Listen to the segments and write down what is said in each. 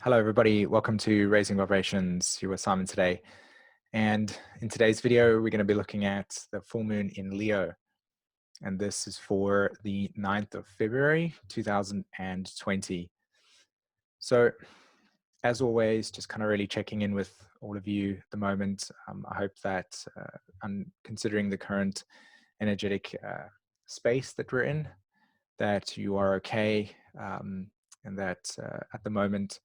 Hello, everybody. Welcome to Raising Vibrations. You're with Simon today. And in today's video, we're going to be looking at the full moon in Leo. And this is for the 9th of February, 2020. So as always, just kind of really checking in with all of you at the moment. I hope that considering the current energetic space that we're in, that you are okay, and that at the moment,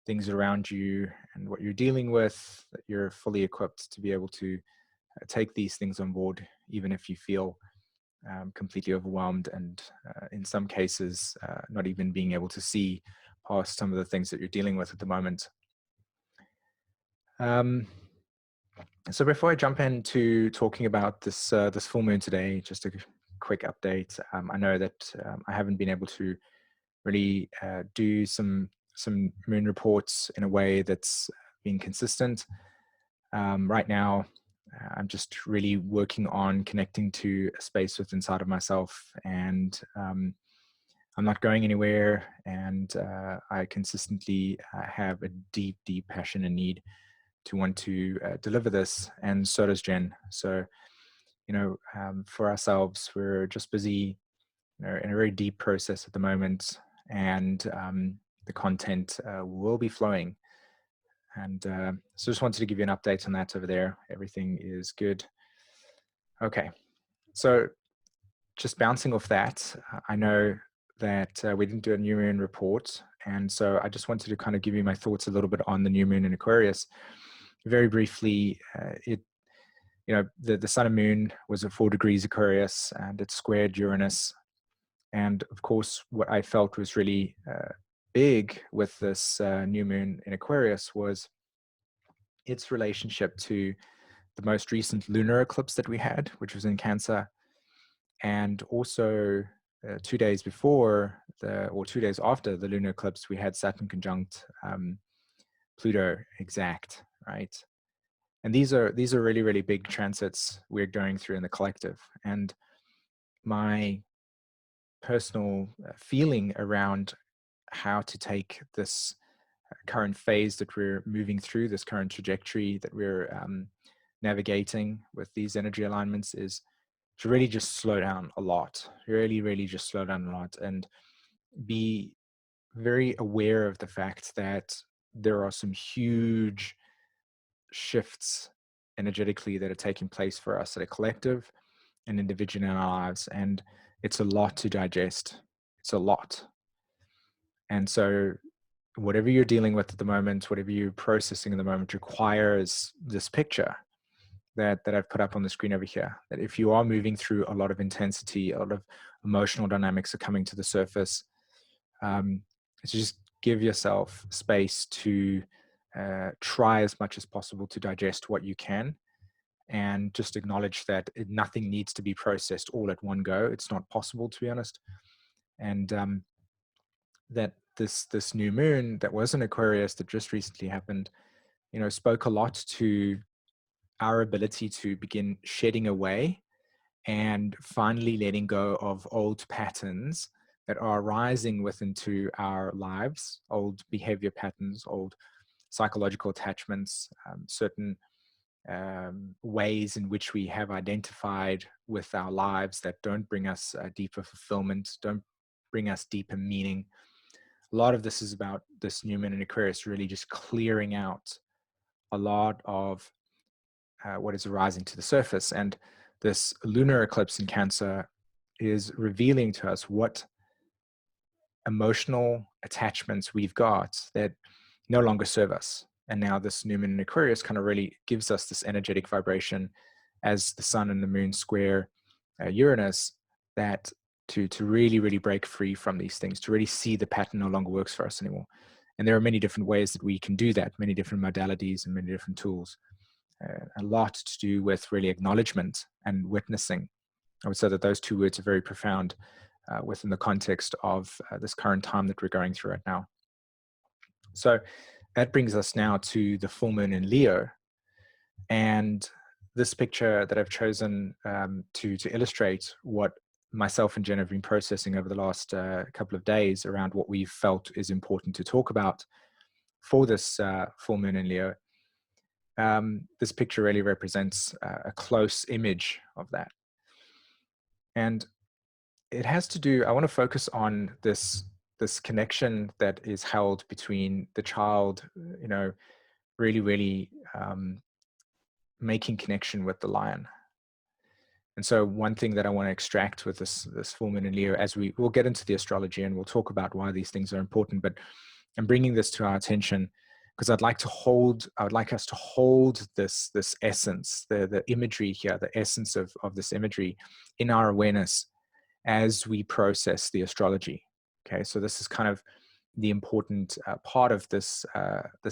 things around you and what you're dealing with, that you're fully equipped to be able to take these things on board, even if you feel completely overwhelmed and in some cases, not even being able to see past some of the things that you're dealing with at the moment. So before I jump into talking about this this full moon today, just a quick update. I know that I haven't been able to really do some moon reports in a way that's been consistent. Right now, I'm just really working on connecting to a space within inside of myself, and I'm not going anywhere, and I consistently have a deep passion and need to want to deliver this, and so does Jen. So, for ourselves, we're just busy, in a very deep process at the moment, and the content will be flowing. And so just wanted to give you an update on that over there. Everything is good. Okay, so just bouncing off that, I know that we didn't do a new moon report, and so I just wanted to kind of give you my thoughts a little bit on the new moon in Aquarius. Very briefly, the sun and moon was at 4 degrees Aquarius, and it squared Uranus. And of course, what I felt was really big with this new moon in Aquarius was its relationship to the most recent lunar eclipse that we had, which was in Cancer. And also 2 days before, or 2 days after the lunar eclipse, we had Saturn conjunct Pluto exact, right? And these are really, really big transits we're going through in the collective. And my personal feeling around how to take this current phase that we're moving through, this current trajectory that we're navigating with these energy alignments, is to really just slow down a lot, really just slow down a lot, and be very aware of the fact that there are some huge shifts energetically that are taking place for us at a collective and individual in our lives. And it's a lot to digest. It's a lot. And so whatever you're dealing with at the moment, whatever you're processing at the moment, requires this picture that I've put up on the screen over here. That if you are moving through a lot of intensity, a lot of emotional dynamics are coming to the surface, just give yourself space to try as much as possible to digest what you can, and just acknowledge that nothing needs to be processed all at one go. It's not possible, to be honest. And that this new moon that was in Aquarius that just recently happened, spoke a lot to our ability to begin shedding away and finally letting go of old patterns that are arising into our lives, old behavior patterns, old psychological attachments, certain ways in which we have identified with our lives that don't bring us deeper fulfillment, don't bring us deeper meaning. A lot of this is about this new moon in Aquarius really just clearing out a lot of what is arising to the surface. And this lunar eclipse in Cancer is revealing to us what emotional attachments we've got that no longer serve us. And now this new moon in Aquarius kind of really gives us this energetic vibration as the sun and the moon square Uranus, that to really break free from these things, to really see the pattern no longer works for us anymore. And there are many different ways that we can do that, many different modalities and many different tools. A lot to do with really acknowledgement and witnessing. I would say that those two words are very profound within the context of this current time that we're going through right now. So that brings us now to the full moon in Leo. And this picture that I've chosen to illustrate what myself and Jen have been processing over the last couple of days around what we've felt is important to talk about for this full moon in Leo. This picture really represents a close image of that. And it has to do, I want to focus on this connection that is held between the child, really making connection with the lion. And so one thing that I want to extract with this full moon in Leo, as we'll get into the astrology and we'll talk about why these things are important, but I'm bringing this to our attention because I would like us to hold this essence, the imagery here, the essence of this imagery in our awareness as we process the astrology. Okay, so this is kind of the important part of this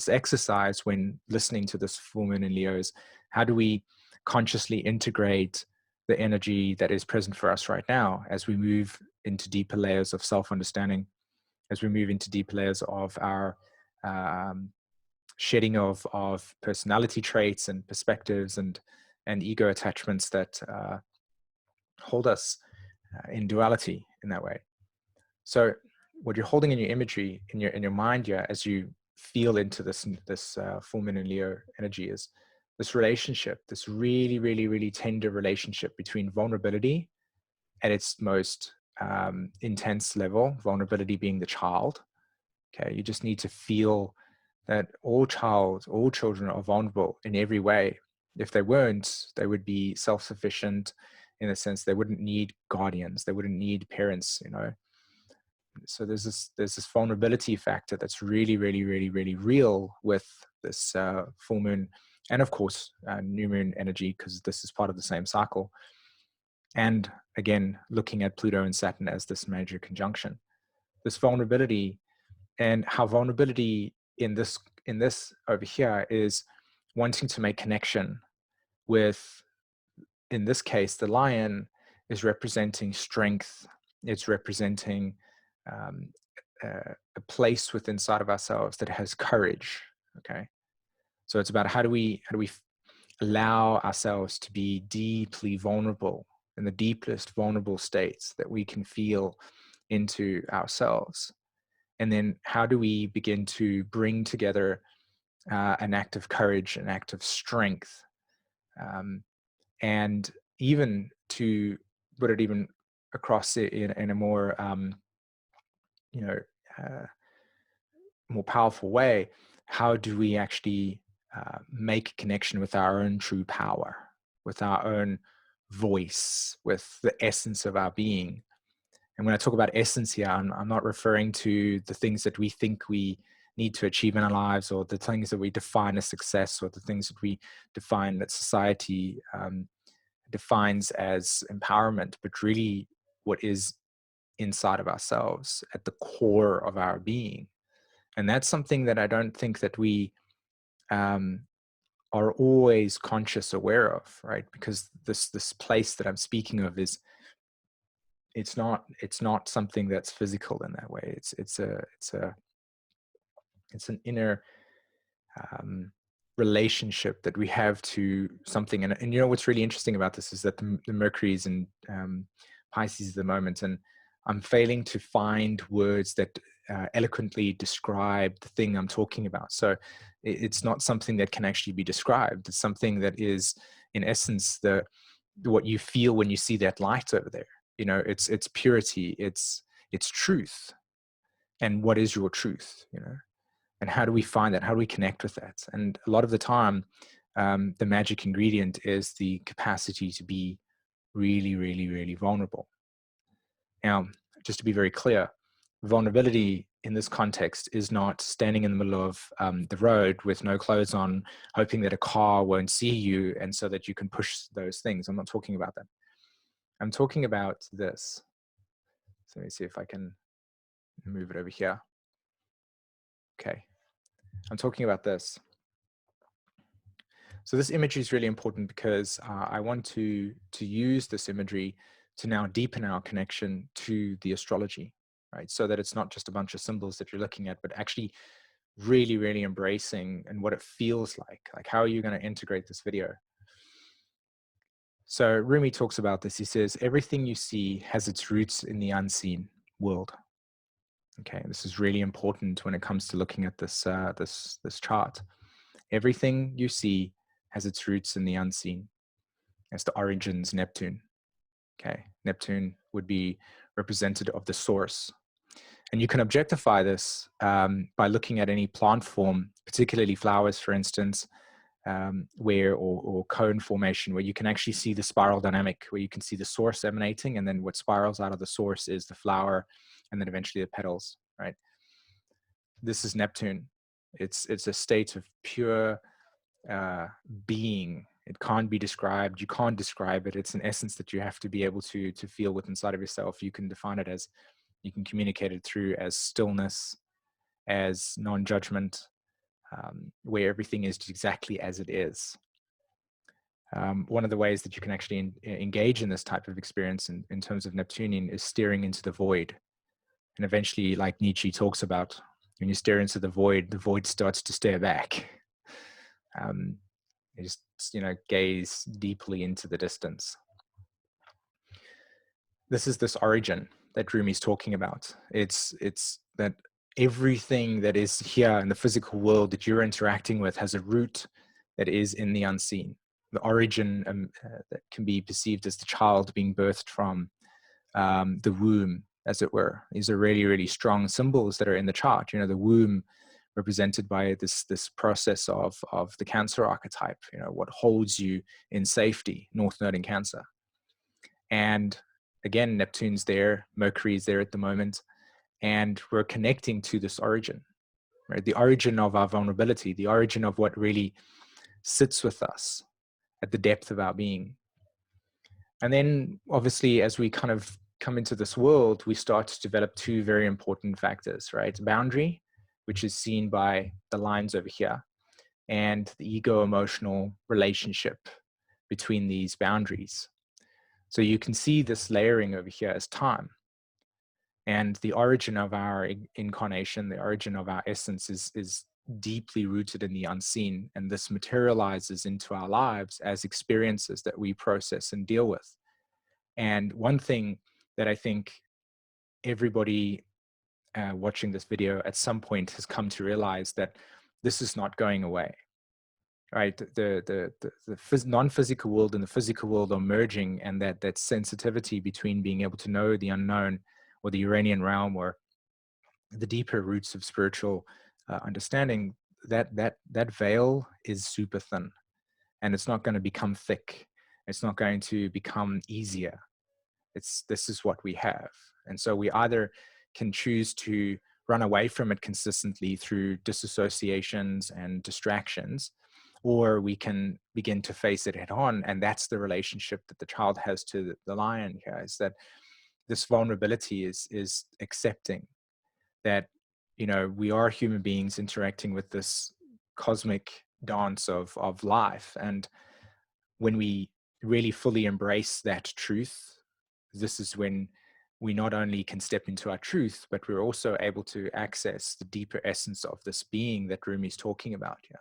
exercise when listening to this full moon in Leo is how do we consciously integrate the energy that is present for us right now as we move into deeper layers of self-understanding, as we move into deeper layers of our shedding of personality traits and perspectives and ego attachments that hold us in duality in that way. So what you're holding in your imagery, in your mind here, as you feel into this full moon in Leo energy, is this relationship, this really tender relationship between vulnerability at its most intense level, vulnerability being the child. Okay, you just need to feel that all children are vulnerable in every way. If they weren't, they would be self-sufficient in a sense. They wouldn't need guardians. They wouldn't need parents, So there's this vulnerability factor that's really real with this full moon, and of course new moon energy, because this is part of the same cycle. And again, looking at Pluto and Saturn as this major conjunction, this vulnerability, and how vulnerability in this over here is wanting to make connection with, in this case, the lion is representing strength. It's representing a place within inside of ourselves that has courage. Okay, so it's about how do we allow ourselves to be deeply vulnerable, in the deepest vulnerable states that we can feel into ourselves, and then how do we begin to bring together an act of courage, an act of strength, and even to put it even across it in a more more powerful way, how do we actually make a connection with our own true power, with our own voice, with the essence of our being? And when I talk about essence here, I'm not referring to the things that we think we need to achieve in our lives, or the things that we define as success, or the things that we define that society defines as empowerment, but really what is inside of ourselves at the core of our being. And that's something that I don't think that we are always conscious aware of, right? Because this place that I'm speaking of is, it's not something that's physical in that way. It's an inner relationship that we have to something. And what's really interesting about this is that the Mercury is in Pisces at the moment, and I'm failing to find words that eloquently describe the thing I'm talking about. So it's not something that can actually be described. It's something that is, in essence, what you feel when you see that light over there. It's purity, it's truth. And what is your truth? And how do we find that? How do we connect with that? And a lot of the time, the magic ingredient is the capacity to be really vulnerable. Now, just to be very clear, vulnerability in this context is not standing in the middle of the road with no clothes on, hoping that a car won't see you and so that you can push those things. I'm not talking about that. I'm talking about this. So let me see if I can move it over here. Okay. I'm talking about this. So this imagery is really important because I want to use this imagery to now deepen our connection to the astrology, right? So that it's not just a bunch of symbols that you're looking at, but actually really embracing and what it feels like. Like, how are you going to integrate this video? So Rumi talks about this. He says, everything you see has its roots in the unseen world. Okay, this is really important when it comes to looking at this chart. Everything you see has its roots in the unseen. As the origins, Neptune. Okay, Neptune would be representative of the source. And you can objectify this by looking at any plant form, particularly flowers, for instance, or cone formation, where you can actually see the spiral dynamic, where you can see the source emanating, and then what spirals out of the source is the flower, and then eventually the petals, right? This is Neptune. It's a state of pure being. It can't be described. You can't describe it. It's an essence that you have to be able to feel with inside of yourself. You can define it as, you can communicate it through as stillness, as non-judgment, where everything is exactly as it is. One of the ways that you can actually engage in this type of experience in terms of Neptunian is staring into the void. And eventually, like Nietzsche talks about, when you stare into the void starts to stare back. You just, gaze deeply into the distance. This is this origin that Rumi's talking about. It's that everything that is here in the physical world that you're interacting with has a root that is in the unseen. The origin that can be perceived as the child being birthed from the womb, as it were. These are really, really strong symbols that are in the chart. The womb represented by this process of the Cancer archetype, what holds you in safety, North Node in Cancer. And again, Neptune's there, Mercury's there at the moment, and we're connecting to this origin, right? The origin of our vulnerability, the origin of what really sits with us at the depth of our being. And then obviously, as we kind of come into this world, we start to develop two very important factors, right? Boundary, which is seen by the lines over here, and the ego-emotional relationship between these boundaries. So you can see this layering over here as time. And the origin of our incarnation, the origin of our essence is deeply rooted in the unseen. And this materializes into our lives as experiences that we process and deal with. And one thing that I think everybody watching this video at some point has come to realize, that this is not going away. Right, the non-physical world and the physical world are merging, and that sensitivity between being able to know the unknown, or the Uranian realm, or the deeper roots of spiritual understanding, that veil is super thin, and it's not going to become thick. It's not going to become easier. This is what we have, and so we either can choose to run away from it consistently through disassociations and distractions, or we can begin to face it head on. And that's the relationship that the child has to the lion here, is that this vulnerability is accepting that, we are human beings interacting with this cosmic dance of life. And when we really fully embrace that truth, this is when we not only can step into our truth, but we're also able to access the deeper essence of this being that Rumi's talking about here.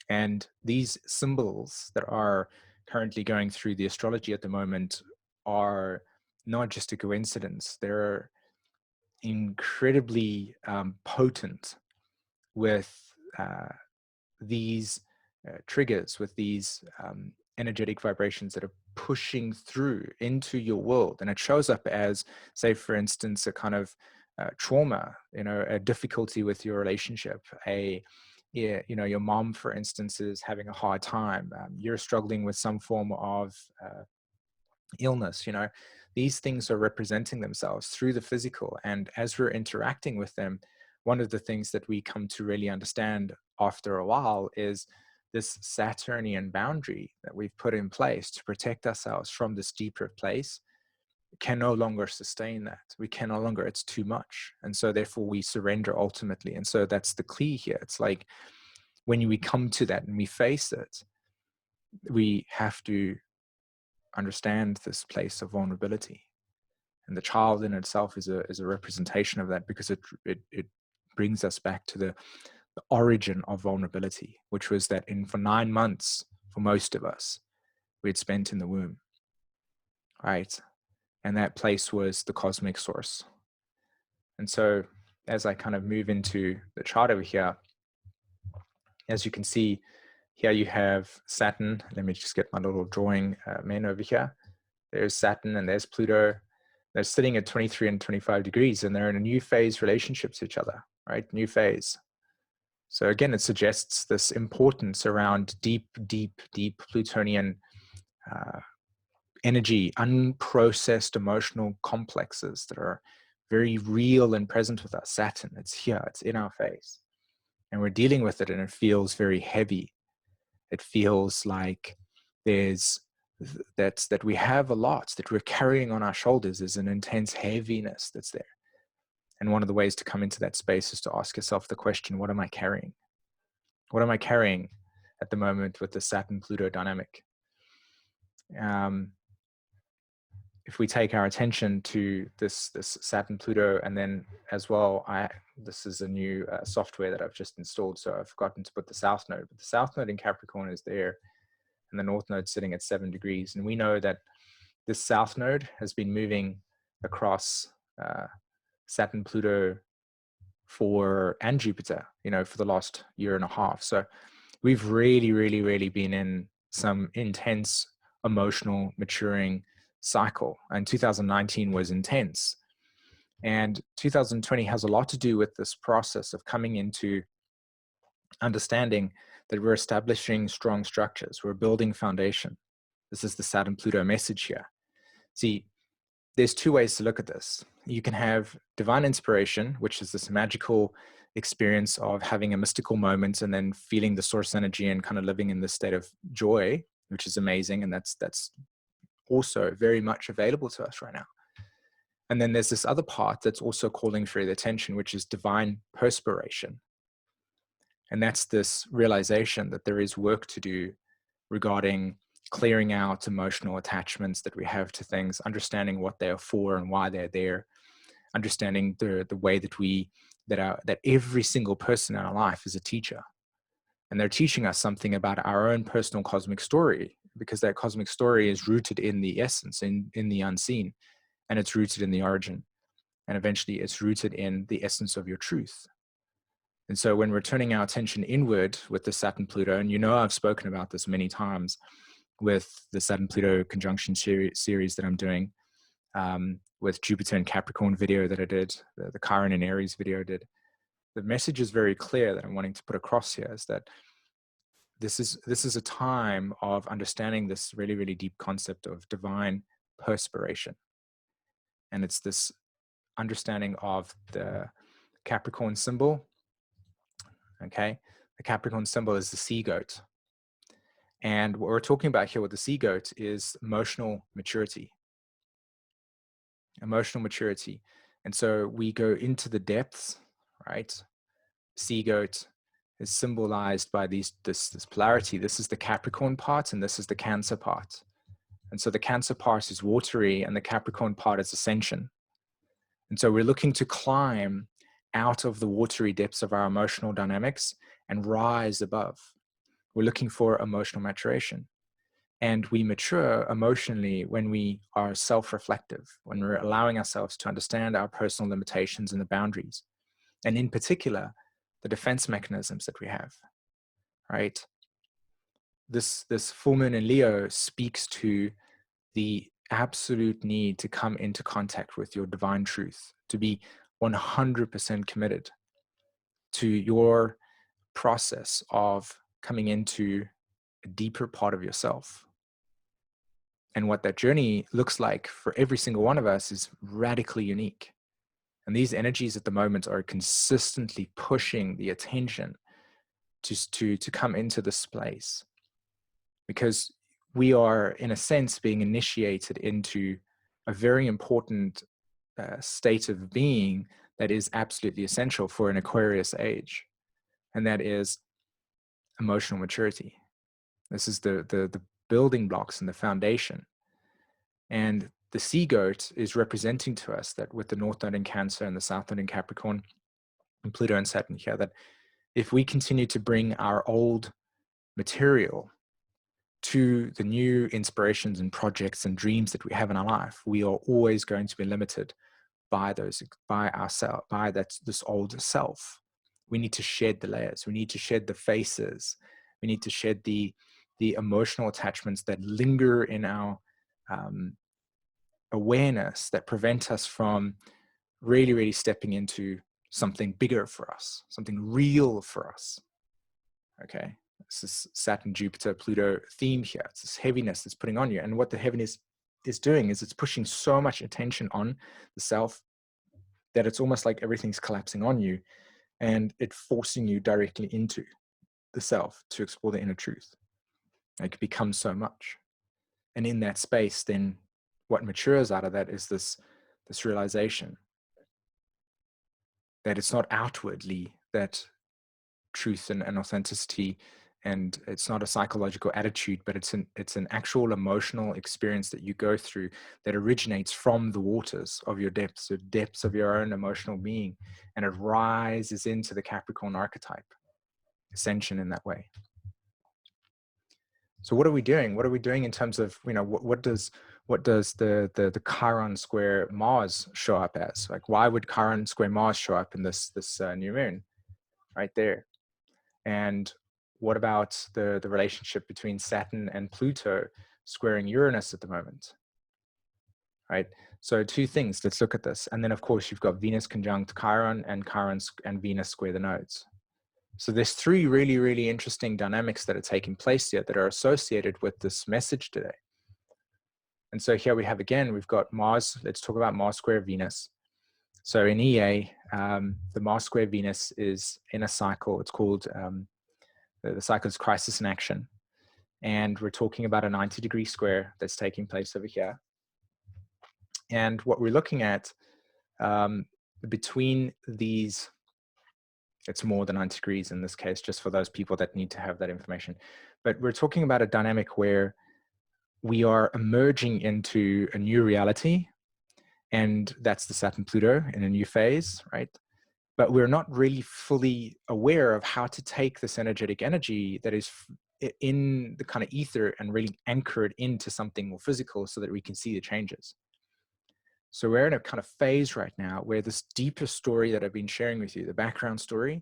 And these symbols that are currently going through the astrology at the moment are not just a coincidence. They're incredibly potent with these triggers, with these energetic vibrations that are pushing through into your world. And it shows up as, say, for instance, a kind of trauma, a difficulty with your relationship, your mom, for instance, is having a hard time. You're struggling with some form of illness. These things are representing themselves through the physical. And as we're interacting with them, one of the things that we come to really understand after a while is this Saturnian boundary that we've put in place to protect ourselves from this deeper place can no longer sustain that. We can no longer, it's too much. And so therefore we surrender ultimately. And so that's the key here. It's like, when we come to that and we face it, we have to understand this place of vulnerability. And the child in itself is a representation of that, because it brings us back to the origin of vulnerability, which was that for 9 months, for most of us, we had spent in the womb, right? And that place was the cosmic source. And so as I kind of move into the chart over here, as you can see, here you have Saturn. Let me just get my little drawing main over here. There's Saturn and there's Pluto. They're sitting at 23 and 25 degrees, and they're in a new phase relationship to each other, right? New phase. So again, it suggests this importance around deep, deep, deep Plutonian energy, unprocessed emotional complexes that are very real and present with us. Saturn, it's here, it's in our face. And we're dealing with it, and it feels very heavy. It feels like there's that we have a lot that we're carrying on our shoulders. There's an intense heaviness that's there. And one of the ways to come into that space is to ask yourself the question, what am I carrying? What am I carrying at the moment with the Saturn-Pluto dynamic? If we take our attention to this Saturn-Pluto, and then as well, this is a new software that I've just installed, so I've forgotten to put the South Node, but the South Node in Capricorn is there, and the North Node sitting at 7 degrees. And we know that this South Node has been moving across Saturn, Pluto, and Jupiter, for the last year and a half. So we've really been in some intense emotional maturing cycle, and 2019 was intense. And 2020 has a lot to do with this process of coming into understanding that we're establishing strong structures, we're building foundation. This is the Saturn-Pluto message here. See, there's two ways to look at this. You can have divine inspiration, which is this magical experience of having a mystical moment and then feeling the source energy and kind of living in this state of joy, which is amazing. And that's also very much available to us right now. And then there's this other part that's also calling for the attention, which is divine perspiration. And that's this realization that there is work to do regarding clearing out emotional attachments that we have to things, understanding what they are for and why they're there, understanding the way that every single person in our life is a teacher. And they're teaching us something about our own personal cosmic story, because that cosmic story is rooted in the essence, in the unseen, and it's rooted in the origin. And eventually it's rooted in the essence of your truth. And so when we're turning our attention inward with the Saturn-Pluto, and I've spoken about this many times with the Saturn-Pluto conjunction series that I'm doing, with Jupiter and Capricorn video that I did, the Chiron and Aries video I did, the message is very clear that I'm wanting to put across here is that this is a time of understanding this really deep concept of divine perspiration. And it's this understanding of the Capricorn symbol. Okay, the Capricorn symbol is the sea goat. And what we're talking about here with the sea goat is emotional maturity. Emotional maturity. And so we go into the depths, right? Sea goat is symbolized by this polarity. This is the Capricorn part, and this is the Cancer part. And so the Cancer part is watery, and the Capricorn part is ascension. And so we're looking to climb out of the watery depths of our emotional dynamics and rise above. We're looking for emotional maturation. And we mature emotionally when we are self-reflective, when we're allowing ourselves to understand our personal limitations and the boundaries. And in particular, the defense mechanisms that we have, right? This full moon in Leo speaks to the absolute need to come into contact with your divine truth, to be 100% committed to your process of coming into a deeper part of yourself. And what that journey looks like for every single one of us is radically unique. And these energies at the moment are consistently pushing the attention to come into this place, because we are, in a sense, being initiated into a very important state of being that is absolutely essential for an Aquarius age, and that is emotional maturity. This is the building blocks and the foundation. And the sea goat is representing to us that with the North Node in Cancer and the South Node in Capricorn and Pluto and Saturn here, that if we continue to bring our old material to the new inspirations and projects and dreams that we have in our life, we are always going to be limited by ourselves, by this old self. We need to shed the layers. We need to shed the faces. We need to shed the emotional attachments that linger in our awareness, that prevent us from really, really stepping into something bigger for us, something real for us. Okay, this is Saturn, Jupiter, Pluto theme here. It's this heaviness that's putting on you. And what the heaviness is doing is it's pushing so much attention on the self that it's almost like everything's collapsing on you, and it forcing you directly into the self to explore the inner truth. It becomes so much. And in that space, then what matures out of that is this realization that it's not outwardly that truth and authenticity, and it's not a psychological attitude, but it's an actual emotional experience that you go through that originates from the waters of your depths, the depths of your own emotional being, and it rises into the Capricorn archetype, ascension in that way. So what are we doing? What are we doing in terms of, what does the Chiron square Mars show up as? Like, why would Chiron square Mars show up in this new moon right there? And what about the relationship between Saturn and Pluto squaring Uranus at the moment? Right? So two things, let's look at this. And then of course you've got Venus conjunct Chiron and Venus square the nodes. So there's three really, really interesting dynamics that are taking place here that are associated with this message today. And so here we have, again, we've got Mars. Let's talk about Mars square Venus. So in EA, the Mars square Venus is in a cycle. It's called, the cycle is crisis in action. And we're talking about a 90-degree square that's taking place over here. And what we're looking at between these, it's more than 90 degrees in this case, just for those people that need to have that information. But we're talking about a dynamic where we are emerging into a new reality, and that's the Saturn Pluto in a new phase, right? But we're not really fully aware of how to take this energetic energy that is in the kind of ether and really anchor it into something more physical so that we can see the changes. So we're in a kind of phase right now where this deeper story that I've been sharing with you, the background story,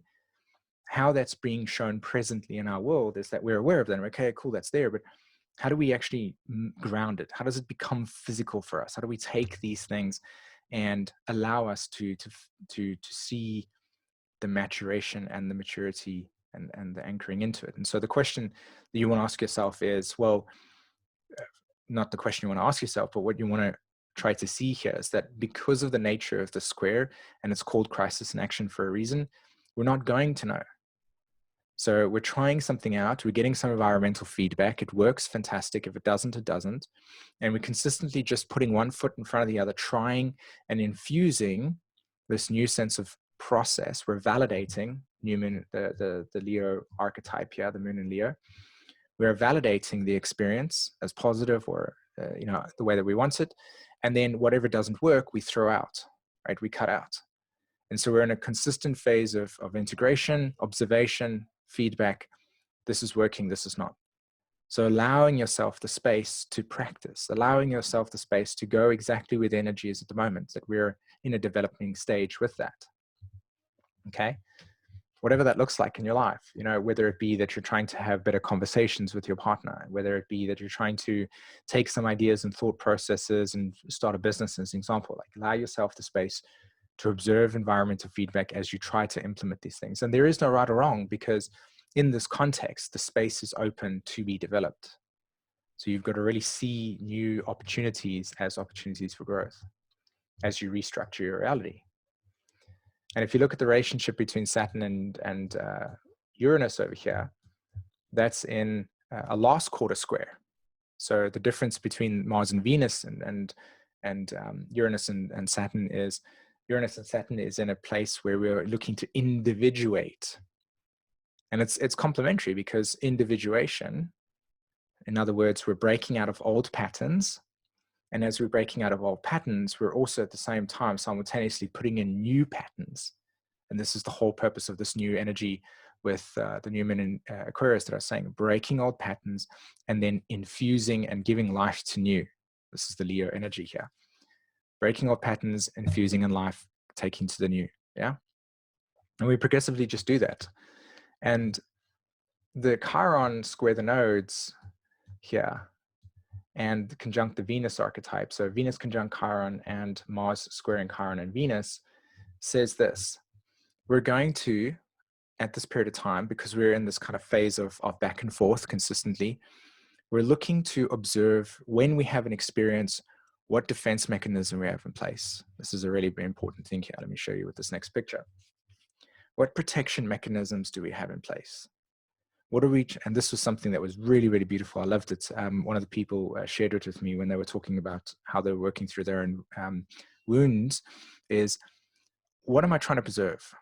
how that's being shown presently in our world is that we're aware of that. Okay, cool, that's there, but how do we actually ground it? How does it become physical for us? How do we take these things and allow us to see the maturation and the maturity and the anchoring into it? And so the question that you want to ask yourself is, well, not the question you want to ask yourself, but what you want to try to see here is that because of the nature of the square, and it's called crisis in action for a reason, we're not going to know. So we're trying something out, we're getting some environmental feedback, it works fantastic. If it doesn't, it doesn't. And we're consistently just putting one foot in front of the other, trying and infusing this new sense of process. We're validating new moon, the Leo archetype here, the moon in Leo. We're validating the experience as positive or the way that we want it. And then whatever doesn't work, we throw out, right? We cut out. And so we're in a consistent phase of integration, observation, feedback. This is working, this is not. So allowing yourself the space to practice, allowing yourself the space to go exactly where the energy is at the moment, that we're in a developing stage with that. Okay? Whatever that looks like in your life, whether it be that you're trying to have better conversations with your partner, whether it be that you're trying to take some ideas and thought processes and start a business as an example, like allow yourself the space to observe environmental feedback as you try to implement these things. And there is no right or wrong, because in this context, the space is open to be developed. So you've got to really see new opportunities as opportunities for growth as you restructure your reality. And if you look at the relationship between Saturn and Uranus over here, that's in a last quarter square. So the difference between Mars and Venus and Uranus and Saturn is, Uranus and Saturn is in a place where we're looking to individuate. And it's complementary, because individuation, in other words, we're breaking out of old patterns. And as we're breaking out of old patterns, we're also at the same time simultaneously putting in new patterns. And this is the whole purpose of this new energy with the new moon in Aquarius that I was saying, breaking old patterns and then infusing and giving life to new. This is the Leo energy here. Breaking old patterns, infusing in life, taking to the new. Yeah. And we progressively just do that. And the Chiron square the nodes here and conjunct the Venus archetype. So Venus conjunct Chiron and Mars squaring Chiron and Venus says this: we're going to, at this period of time, because we're in this kind of phase of back and forth consistently, we're looking to observe when we have an experience, what defense mechanism we have in place. This is a really important thing here. Let me show you with this next picture. What protection mechanisms do we have in place? What are we, and this was something that was really, really beautiful. I loved it. One of the people shared it with me when they were talking about how they were working through their own wounds, is what am I trying to preserve?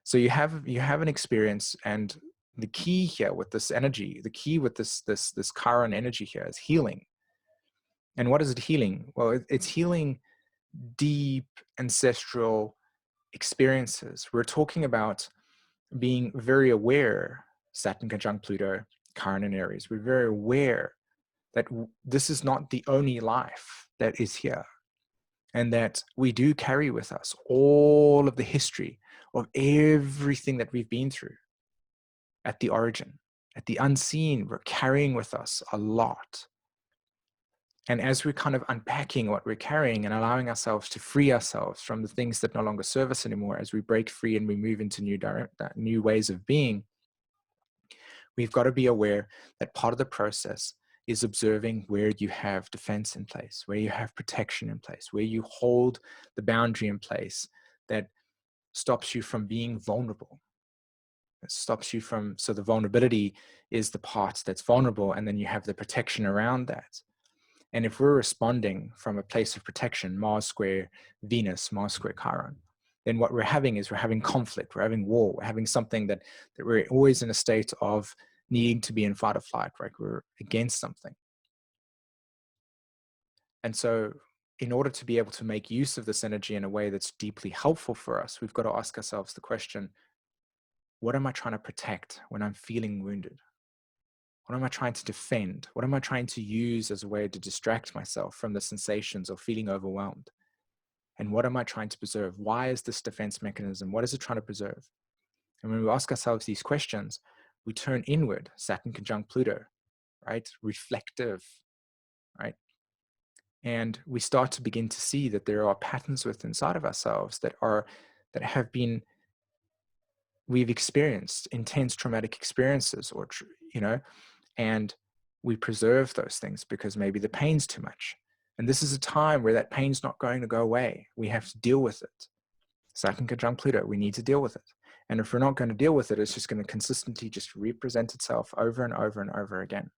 So you have an experience, and the key here with this energy, the key with this Chiron energy here is healing. And what is it healing? Well, it's healing deep ancestral experiences. We're talking about being very aware, Saturn conjunct Pluto, Chiron in Aries. We're very aware that this is not the only life that is here, and that we do carry with us all of the history of everything that we've been through at the origin. At the unseen, we're carrying with us a lot. And as we're kind of unpacking what we're carrying and allowing ourselves to free ourselves from the things that no longer serve us anymore, as we break free and we move into new ways of being, we've got to be aware that part of the process is observing where you have defense in place, where you have protection in place, where you hold the boundary in place that stops you from being vulnerable. It stops you from, so the vulnerability is the part that's vulnerable, and then you have the protection around that. And if we're responding from a place of protection, Mars square Venus, Mars square Chiron, then what we're having is we're having conflict, we're having war, we're having something that we're always in a state of needing to be in fight or flight, right? We're against something. And so in order to be able to make use of this energy in a way that's deeply helpful for us, we've got to ask ourselves the question, what am I trying to protect when I'm feeling wounded? What am I trying to defend? What am I trying to use as a way to distract myself from the sensations of feeling overwhelmed? And what am I trying to preserve? Why is this defense mechanism? What is it trying to preserve? And when we ask ourselves these questions, we turn inward, Saturn conjunct Pluto, right? Reflective, right? And we start to begin to see that there are patterns within inside of ourselves that have been, we've experienced intense traumatic experiences, or, and we preserve those things because maybe the pain's too much. And this is a time where that pain's not going to go away. We have to deal with it. Saturn conjunct Pluto, we need to deal with it. And if we're not going to deal with it, it's just going to consistently just represent itself over and over and over again.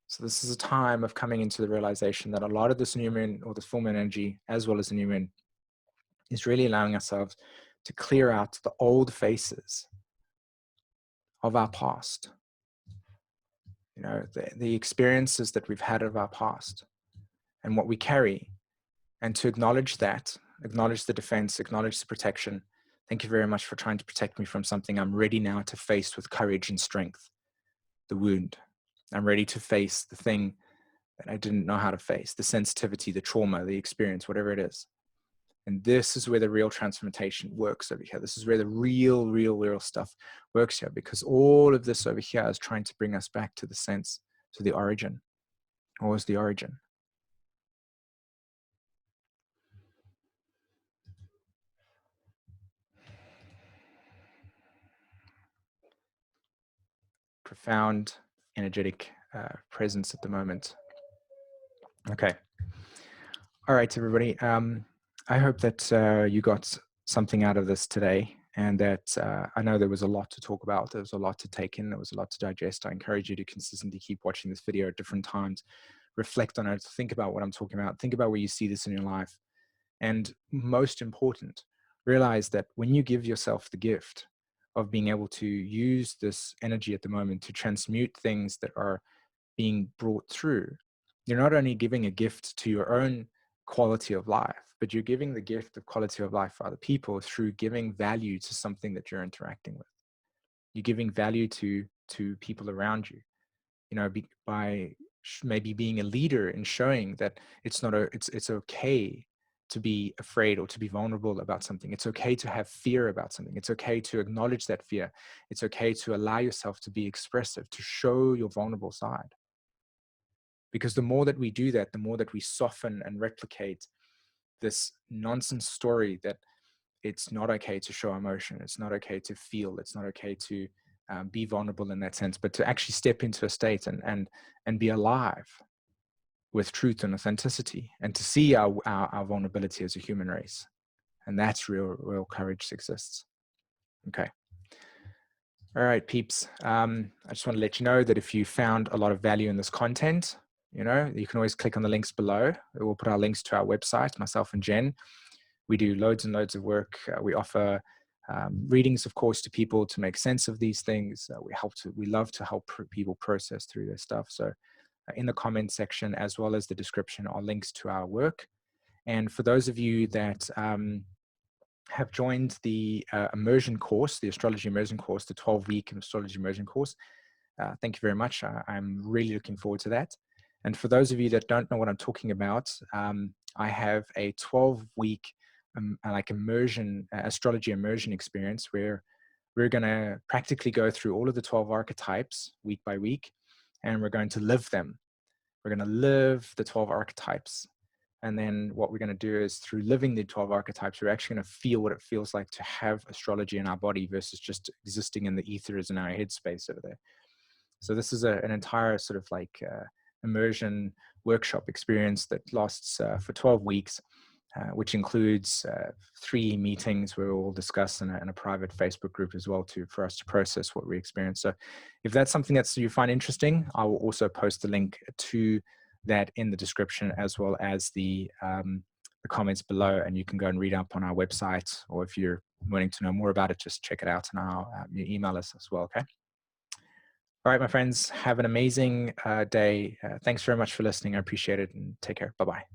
So this is a time of coming into the realization that a lot of this new moon, or this full moon energy, as well as the new moon, is really allowing ourselves to clear out the old faces of our past. The experiences that we've had of our past and what we carry, and to acknowledge that, acknowledge the defense, acknowledge the protection. Thank you very much for trying to protect me from something. I'm ready now to face with courage and strength the wound. I'm ready to face the thing that I didn't know how to face, the sensitivity, the trauma, the experience, whatever it is. And this is where the real transformation works over here. This is where the real stuff works here, because all of this over here is trying to bring us back to the sense, to the origin. What was the origin? Profound energetic presence at the moment. Okay. All right, everybody. I hope that you got something out of this today, and that I know there was a lot to talk about. There was a lot to take in. There was a lot to digest. I encourage you to consistently keep watching this video at different times. Reflect on it. Think about what I'm talking about. Think about where you see this in your life. And most important, realize that when you give yourself the gift of being able to use this energy at the moment to transmute things that are being brought through, you're not only giving a gift to your own quality of life, but you're giving the gift of quality of life for other people through giving value to something that you're interacting with. You're giving value to people around you, by maybe being a leader and showing that it's okay to be afraid or to be vulnerable about something. It's okay to have fear about something. It's okay to acknowledge that fear. It's okay to allow yourself to be expressive, to show your vulnerable side. Because the more that we do that, the more that we soften and replicate this nonsense story that it's not okay to show emotion. It's not okay to feel. It's not okay to be vulnerable in that sense, but to actually step into a state and be alive with truth and authenticity, and to see our vulnerability as a human race. And that's real courage exists. Okay. All right, peeps. I just want to let you know that if you found a lot of value in this content, you can always click on the links below. We'll put our links to our website, myself and Jen. We do loads and loads of work. We offer readings, of course, to people to make sense of these things. We love to help people process through their stuff. So in the comment section, as well as the description, are links to our work. And for those of you that have joined the Immersion course, the Astrology Immersion course, the 12-week Astrology Immersion course, thank you very much. I'm really looking forward to that. And for those of you that don't know what I'm talking about, I have a 12-week immersion, astrology immersion experience where we're going to practically go through all of the 12 archetypes week by week, and we're going to live them. We're going to live the 12 archetypes. And then what we're going to do is, through living the 12 archetypes, we're actually going to feel what it feels like to have astrology in our body versus just existing in the ethers in our headspace over there. So this is an entire sort of immersion workshop experience that lasts for 12 weeks, which includes 3 meetings where we'll discuss in a private Facebook group as well for us to process what we experience. So if that's something that you find interesting, I will also post the link to that in the description, as well as the comments below, and you can go and read up on our website, or if you're wanting to know more about it, just check it out and you email us as well. Okay. All right, my friends, have an amazing day. Thanks very much for listening. I appreciate it, and take care. Bye-bye.